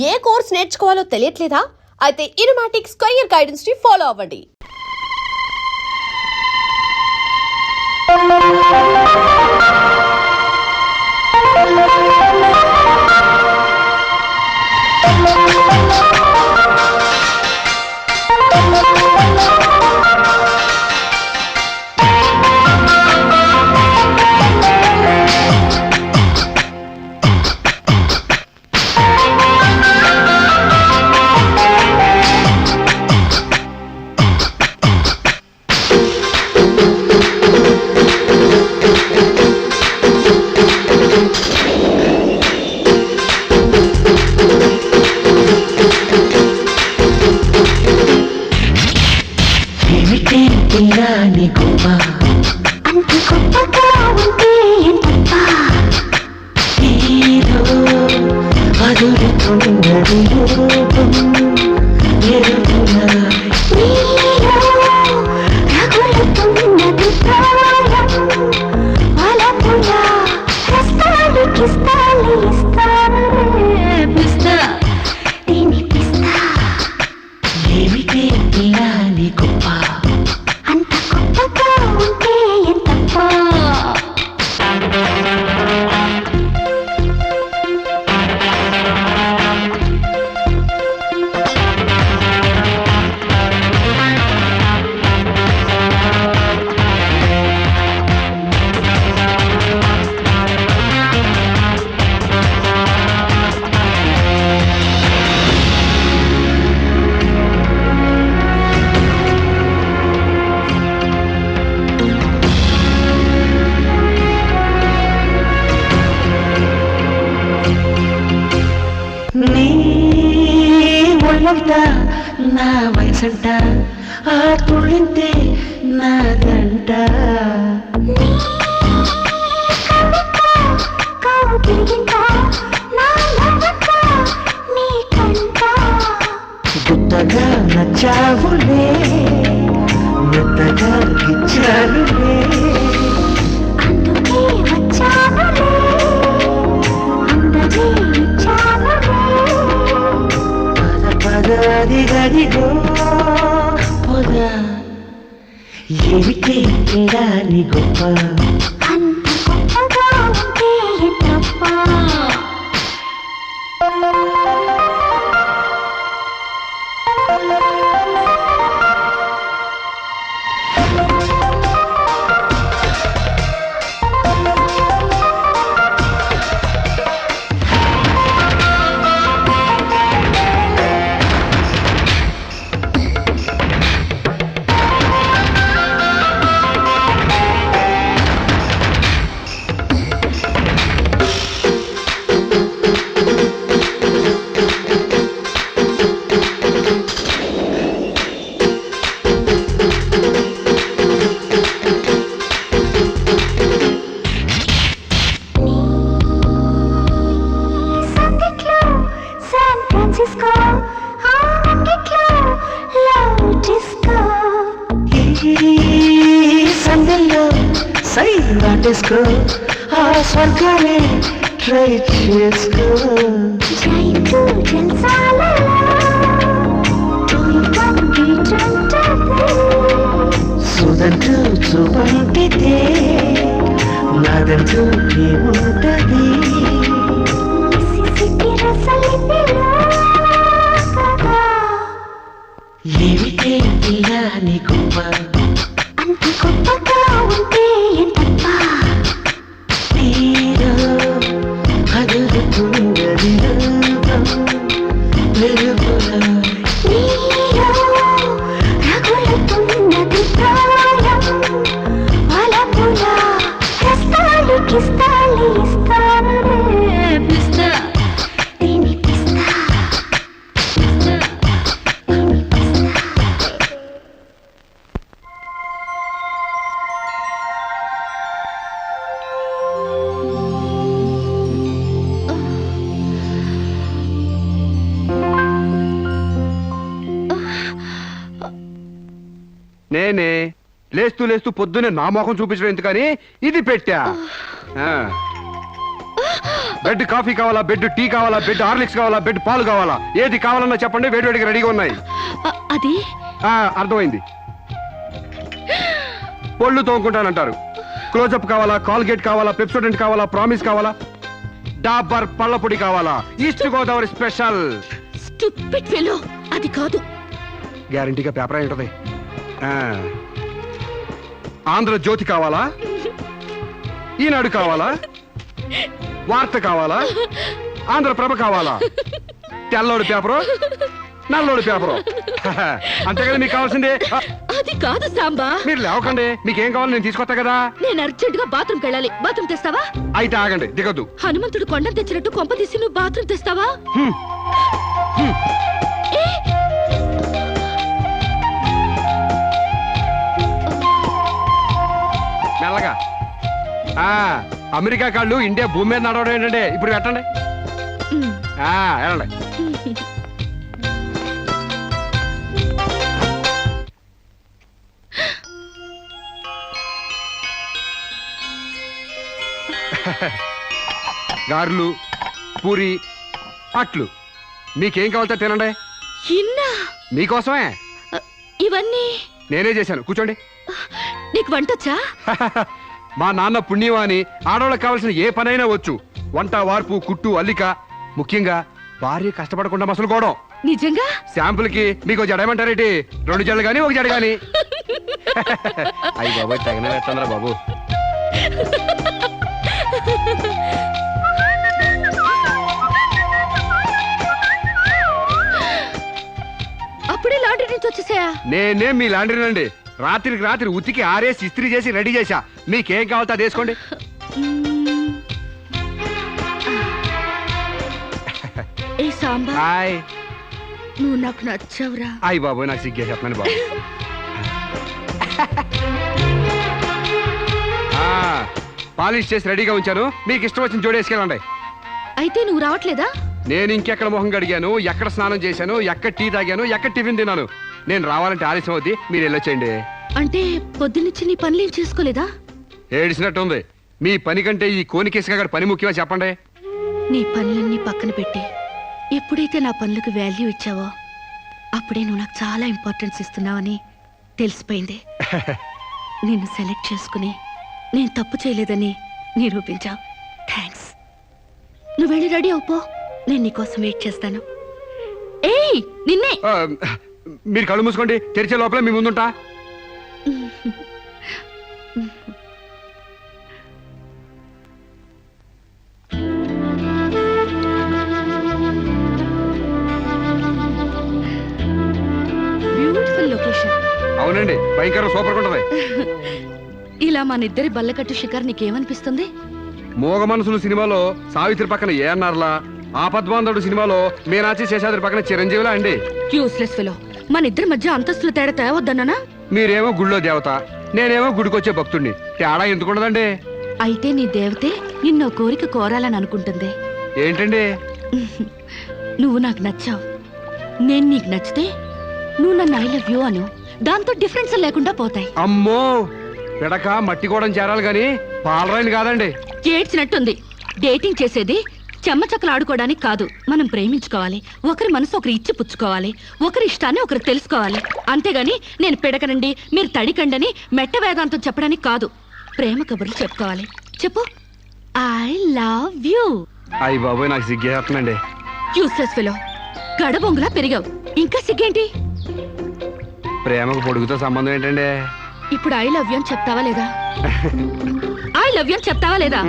ఏ course నేర్చుకోవాలో తెలియట్లేదా? అయితే ఇనుమాటిక్స్ career guidance ని follow అవ్వండి. నా వయసంట ఆ తుళ్ళింతే నాదంట గుత్తగా నచ్చావులే మెత్తగా ఇచ్చానులే అందుకే వచ్చానులే అందజే ఇచ్చానులే పదది గదిగో పొద ఏమిటి నీ గొప్ప అంత గొప్పగా ఉంటే తప్ప సందెల్లో సై నాటేసుకో ఆ స్వర్గాన్ని ట్రై చేసుకో సుదంటూ చూపంటితే నాదంటూ ఏముంటది ఏమిటే ఇలా నీ గొప్ప అంత గొప్పగా ఉంటే తప్ప నీలో అదురుతున్నది రూపం వెలుగులా నీలో రగులుతున్నది ప్రాయం వలపులా హస్తాలు కిస్తాలు ఇస్తానులే పిస్తా దీని పిస్తా నేనే లేస్తూ లేస్తూ పొద్దునే నా మొఖం చూపించడం ఎందుకని ఇది పెట్టా బెడ్ కాఫీ కావాలా, బెడ్ టీ కావాలా, బెడ్ హార్లిక్స్ కావాలా, బెడ్ పాలు కావాలా, ఏది కావాలన్నా చెప్పండి, వేడివేడిగా రెడీగా ఉన్నాయి. అది అర్థమైంది. పళ్ళు తోముకుంటానంటారు. క్లోజప్ కావాలా, కాల్గేట్ కావాలా, పెప్సోడెంట్ కావాలా, ప్రామిస్ కావాలా, డాబర్ పళ్ళ పొడి కావాలా, east Godavari special. Stupid fellow, అది కాదు. గ్యారంటీగా పేపర్ అయి ఉంటది. ఆంధ్రజ్యోతి కావాలా, ఈనాడు కావాలా, వార్త కావాలా, ఆంధ్రప్రభ కావాలా, తెల్లోడు పేపరు, నల్లోడు పేపరు, అంతేగాని మీకు కావాల్సిందే. అది కాదు సాంబా. మీరు లేవకండి, మీకేం కావాలి నేను తీసుకొస్తా కదా. నేను అర్జెంట్ గా బాత్రూమ్కి వెళ్ళాలి. బాత్రూమ్ తెస్తావా? అయితే ఆగండి, దిగద్దు. హనుమంతుడు కొండ తెచ్చినట్టు కొంప తీసి నువ్వు బాత్రూమ్ తెస్తావా? ఏ! మెల్లగా. అమెరికా కాళ్ళు ఇండియా భూమి మీద నడవడం ఏంటంటే ఇప్పుడు పెట్టండి. వెళ్ళండి. గారెలు, పూరి, అట్లు మీకేం కావాలో తినండి. మీకోసమే ఇవన్నీ నేనే చేశాను. కూర్చోండి. నీకు వంటొచ్చా? మా నాన్న పుణ్యవాణి ఆడవాళ్ళకి కావాల్సిన ఏ పనైనా వచ్చు. వంట, వార్పు, కుట్టు, అల్లిక, ముఖ్యంగా భార్య కష్టపడకుండా మసలుకోవడం. నిజంగా? శాంపుల్ కి మీకు జడేమంటారేటి? 2 జడలు గాని 1 జడ గాని. అయ్యి బాబు తగిన పెట్టండిరా బాబు. అప్పుడే లాండ్రీ నుంచి వచ్చేసాయా? నేనే మీ లాండ్రీనండి. రాత్రికి రాత్రి ఉతికి ఆరేసి ఇస్త్రీ చేసి రెడీ చేశా. మీకేం కావాలో అది వేసుకోండి. ఏ సాంబా, హాయ్. నువ్వు నాకు నచ్చావురా. అయ్యి బాబు నాకు సిగ్గే చెప్పండి బాబు. పాలిష్ చేసి రెడీగా ఉంచాను. మీకు ఇష్టం వచ్చిన జోడి వేసుకెళ్ళండి. అయితే నువ్వు రావట్లేదా? నేను ఇంకెక్కడ మొహం కడిగాను, ఎక్కడ స్నానం చేశాను, ఎక్కడ టీ తాగాను, ఎక్కడ టిఫిన్ తిన్నాను. నేను రావాలంటే ఆలస్యం అవుద్ది. మీరు వెళ్ళొచ్చేయండి. అంటే పొద్దున్నుంచి నీ పనులేం చేసుకోలేదా? ఏడిసినట్టుంది. మీ పని కంటే ఈ కోనికేసుగా గారి పని ముఖ్యమా చెప్పండి. నీ పనులన్నీ పక్కన పెట్టి ఎప్పుడైతే నా పనులకు వాల్యూ ఇచ్చావో అప్పుడే నువ్వు నాకు చాలా ఇంపార్టెన్స్ ఇస్తున్నావని తెలిసిపోయింది. నిన్ను సెలెక్ట్ చేసుకుని నేను తప్పు చేయలేదని నిరూపించావు. థ్యాంక్స్. నువ్వు వెళ్ళి రెడీ అవుపో, నేను నీకోసం వెయిట్ చేస్తాను. ఏయ్ నిన్నే. మీరు కళ్ళు మూసుకోండి, తెరిచే లోపల మీ ముందుంటా. Beautiful location. అవునండి, భయంకర సూపర్ ఉంటది. ఇలా మన ఇద్దరి బల్లకట్టు షికార్ నీకేమనిపిస్తుంది? మోగ మనసులు సినిమాలో సావిత్రి పక్కన ఏఎన్ఆర్లా, ఆపద్బాంధవుడు సినిమాలో మీనాచి శేషాద్రి పక్కన చిరంజీవిలా అండి. Useless fellow. మన ఇద్దరి మధ్య అంతస్తులు తేడా తేవద్దన్నానా? మీరేమో గుళ్ళో దేవత, నేనేమో గుడికొచ్చే భక్తుడిని. తేడా ఎందుకుండదండి? అయితే నీ దేవతే నిన్నో కోరిక కోరాలని అనుకుంటుంది. ఏంటండి? నువ్వు నాకు నచ్చావు, నేను నీకు నచ్చితే నువ్వు నన్ను ఐ లవ్ యూ అను. దాంతో డిఫరెన్స్ లేకుండా పోతాయి. అమ్మో, పిడక మట్టి కూడా చేరాలి గాని పాలరాయిని కాదండి. ఏడ్చినట్టుంది. డేటింగ్ చేసేది చెమ్మచక్కలు ఆడుకోవడానికి కాదు. మనం ప్రేమించుకోవాలి, ఒకరి మనసు ఒకరు ఇచ్చి పుచ్చుకోవాలి, ఒకరి ఇష్టాన్ని ఒకరు తెలుసుకోవాలి. అంతేగాని నేను పిడకనండి మీరు తడికండని మెట్ట వేదాంతం చెప్పడానికి కాదు. ప్రేమ కబుర్లు చెప్పుకోవాలి. చెప్పు, ఐ లవ్ యూ. అయ్యి బాబోయ్ నాకు సిగ్గేస్తుందండి. Useless fellow. గడబొంగులా పెరిగావు, ఇంకా సిగ్గేంటి? ప్రేమకు పొడుగుతో సంబంధం ఏంటండి? ఇప్పుడు ఐ లవ్ యూ అని చెప్తావా లేదా? ఐ లవ్ యూ అని చెప్తావా లేదా?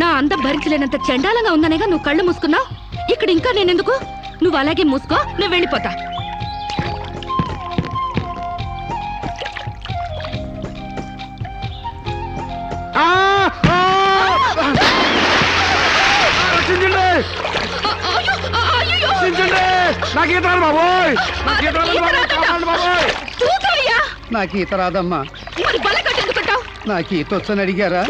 నా అందం భరించలేనంత చండాలంగా ఉందనేగా నువ్వు కళ్ళు మూసుకున్నావు. ఇక్కడ ఇంకా నేనెందుకు? నువ్వు అలాగే మూసుకో, నేను వెళ్ళిపోతా. నాకు ఈత రాదమ్మా. నాకు ఈత వచ్చని అడిగారా?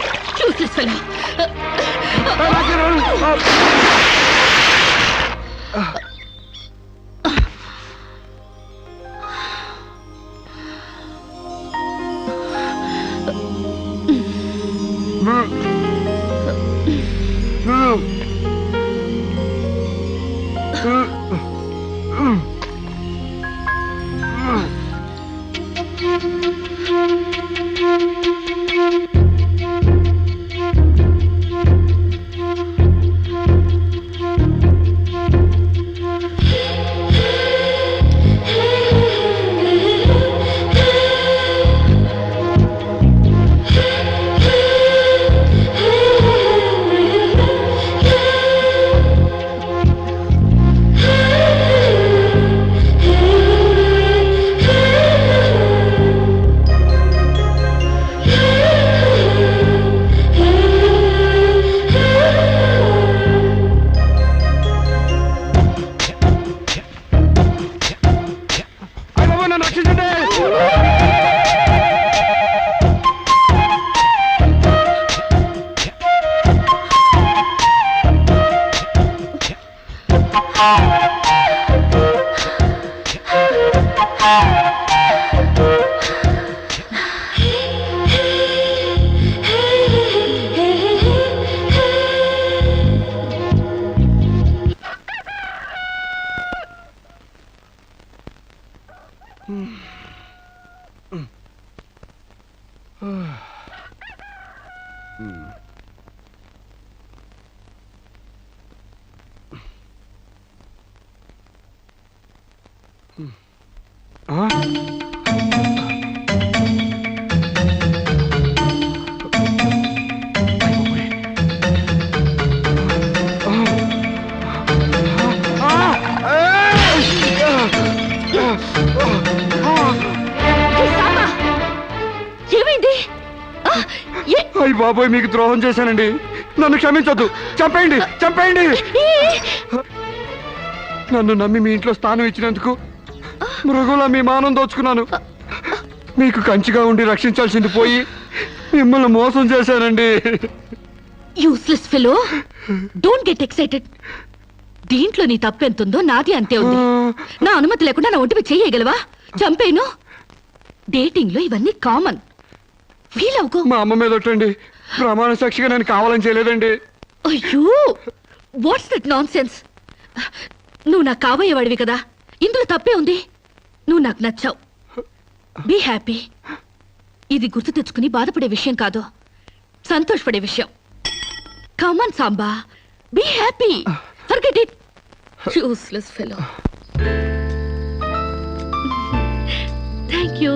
అయ్య బాబోయ్, నన్ను రక్షించండి. ఆ? ఏమైంది? అయ్య బాబోయ్, మీకు ద్రోహం చేశానండి. నన్ను క్షమించొద్దు. చంపేయండి, చంపేయండి. నన్ను నమ్మి మీ ఇంట్లో స్థానం ఇచ్చినందుకు మృగులా మీ మానం దోచుకున్నాను. మీకు కంచిగా ఉండి రక్షించాల్సింది పోయి మిమ్మల్ని మోసం చేశానండి. Useless fellow, don't get excited. దీంట్లో నీ తప్పెంతుందో నాది అంతే ఉంది. నా అనుమతి లేకుండా నా ఒంటిపై చేయగలవా? చంపేను. డేటింగ్ లో ఇవన్నీ కామన్. ఫీల్ అవుకో. మా అమ్మ మీద ఒట్టండి. ప్రమాణ సాక్షిగా నేను కావాలని చేయలేదండి. అయ్యో, వాట్స్ దట్ నాన్ సెన్స్? నువ్వు నాకు కాబోయేవాడివి కదా, ఇందులో తప్పే ఉంది. నువ్వు నాకు నచ్చావు. Be happy. ఇది గుర్తు తెచ్చుకుని బాధపడే విషయం కాదు, సంతోషపడే విషయం. Come on Samba, be happy. Forget it. Useless fellow. Thank you.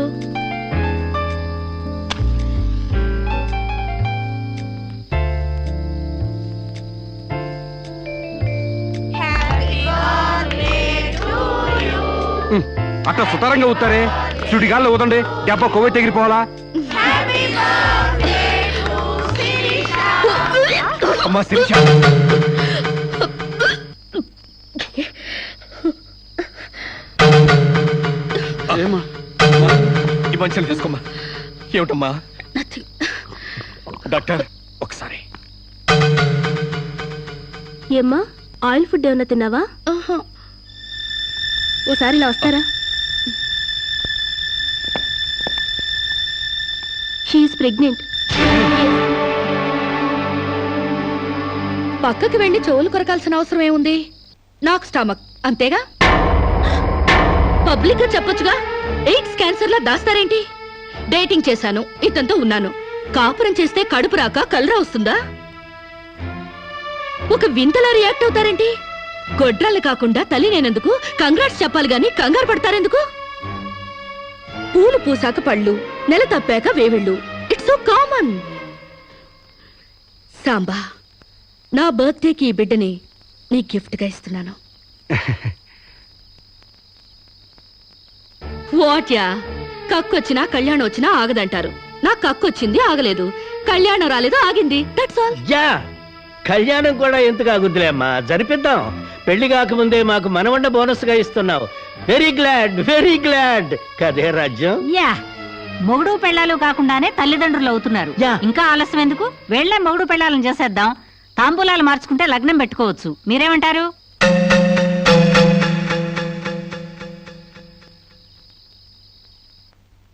అట్లా సుతారంగా ఊతారే, సుడిగాల్లో ఊదండి. దెబ్బ కొవ్వె తెగిరిపోవాలా? అమ్మా శిరీష, ఏమా ఈ మంచాలు తీసుకోమ్మా. ఏమిటమ్మా? డాక్టర్ ఒకసారి. ఏమ్మా, ఆయిల్ ఫుడ్ ఏమన్నా తిన్నావా? ఓసారి ఇలా వస్తారా? She's pregnant. పక్కకి వెళ్ళి చెవులు కొరకాల్సిన అవసరం ఏముంది? నాకు స్టమక్, అంతేగా. పబ్లిక్ గా చెప్పొచ్చుగా. ఎయిడ్స్ క్యాన్సర్ లా దాస్తారేంటి? డేటింగ్ చేశాను, ఇతనితో ఉన్నాను. కాపురం చేస్తే కడుపు రాక కలరా వస్తుందా? ఒక వింతలా రియాక్ట్ అవుతారేంటి? గొడ్రాళ్ళు కాకుండా తల్లి నేనందుకు కంగ్రాట్స్ చెప్పాలి గాని కంగారు పడతారెందుకు? పూలు పూసాక పళ్ళు, నెల తప్పాక వేవెళ్ళు. It's so common. సాంబా, నా బర్త్డేకి ఈ బిడ్డని నీ గిఫ్ట్ గా ఇస్తున్నాను. వాట్యా, కక్కొచ్చినా కళ్యాణం వచ్చినా ఆగదంటారు. నా కక్కొచ్చింది, ఆగలేదు. కళ్యాణం రాలేదు, ఆగింది. That's all. యా, కళ్యాణం కూడా ఎందుకు ఆగుద్దులే అమ్మా, జరిపిద్దాం. పెళ్లి కాకముందే మాకు మనవండ బోనస్ గా ఇస్తున్నావు. వెరీ గ్లాడ్ కదే రాజ్యం. యా, మొగుడు పెళ్ళాలు కాకుండానే తల్లిదండ్రులు అవుతున్నారు. యా. ఇంకా ఆలస్యం ఎందుకు? వెళ్ళే మొగుడు పెళ్ళాలను చేసేద్దాం. తాంబూలాలు మార్చుకుంటే లగ్నం పెట్టుకోవచ్చు. మీరేమంటారు?